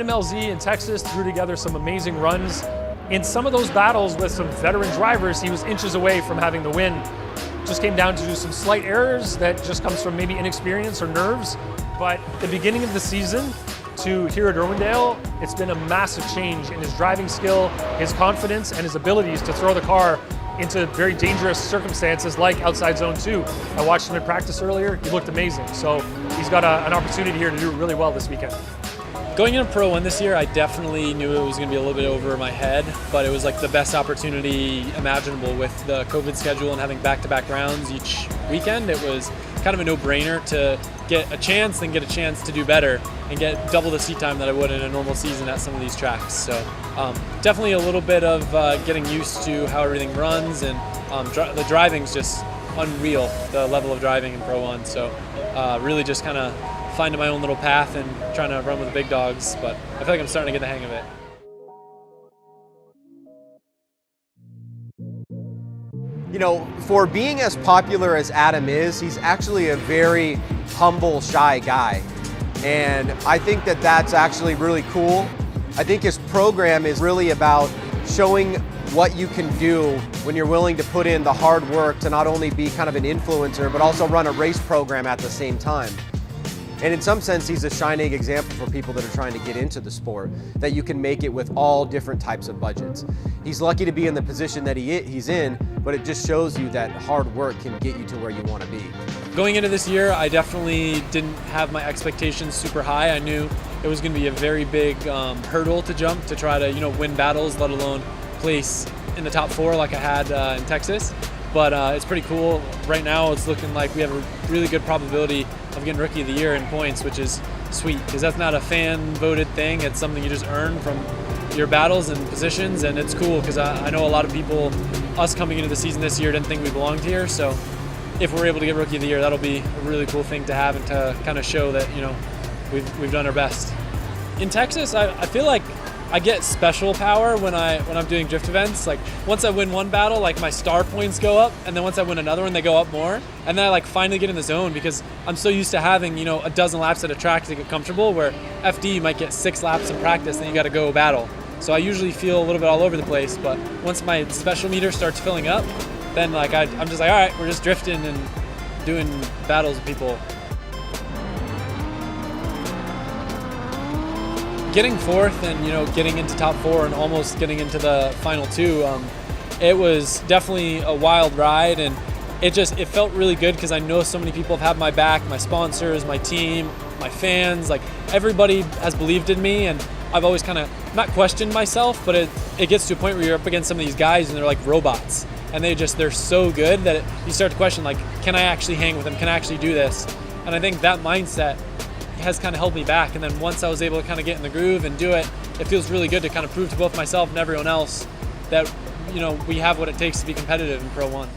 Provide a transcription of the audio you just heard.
Freedom LZ in Texas threw together some amazing runs. In some of those battles with some veteran drivers, he was inches away from having the win. Just came down to some slight errors that just comes from maybe inexperience or nerves. But the beginning of the season to here at Irwindale, it's been a massive change in his driving skill, his confidence, and his abilities to throw the car into very dangerous circumstances like outside zone 2. I watched him in practice earlier. He looked amazing. So he's got an opportunity here to do really well this weekend. Going into Pro 1 this year, I definitely knew it was going to be a little bit over my head, but it was like the best opportunity imaginable with the COVID schedule and having back-to-back rounds each weekend. It was kind of a no-brainer to get a chance, then get a chance to do better and get double the seat time that I would in a normal season at some of these tracks. So definitely a little bit of getting used to how everything runs, and the driving's just unreal, the level of driving in Pro 1. So really just kind of finding my own little path and trying to run with the big dogs, but I feel like I'm starting to get the hang of it. You know, for being as popular as Adam is, he's actually a very humble, shy guy. And I think that that's actually really cool. I think his program is really about showing what you can do when you're willing to put in the hard work to not only be kind of an influencer, but also run a race program at the same time. And in some sense, he's a shining example for people that are trying to get into the sport, that you can make it with all different types of budgets. He's lucky to be in the position that he's in, but it just shows you that hard work can get you to where you want to be. Going into this year, I definitely didn't have my expectations super high. I knew it was going to be a very big hurdle to jump to try to win battles, let alone place in the top 4 like I had in Texas. But it's pretty cool. Right now it's looking like we have a really good probability of getting Rookie of the Year in points, which is sweet because that's not a fan voted thing. It's something you just earn from your battles and positions, and it's cool because I know a lot of people, us coming into the season this year, didn't think we belonged here. So if we're able to get Rookie of the Year, that'll be a really cool thing to have and to kind of show that we've done our best. In Texas, I feel like I get special power when I'm doing drift events. Like once I win one battle, like my star points go up, and then once I win another one, they go up more. And then I like finally get in the zone because I'm so used to having a dozen laps at a track to get comfortable. Where FD you might get 6 laps in practice, then you got to go battle. So I usually feel a little bit all over the place. But once my special meter starts filling up, then like I'm just like, all right, we're just drifting and doing battles with people. Getting 4th and getting into top 4 and almost getting into the final 2, it was definitely a wild ride, and it felt really good because I know so many people have had my back, my sponsors, my team, my fans, like everybody has believed in me, and I've always kind of not questioned myself, but it gets to a point where you're up against some of these guys and they're like robots, and they're so good that you start to question, like, can I actually hang with them? Can I actually do this? And I think that mindset has kind of held me back, and then once I was able to kind of get in the groove and do it, it feels really good to kind of prove to both myself and everyone else that we have what it takes to be competitive in Pro 1.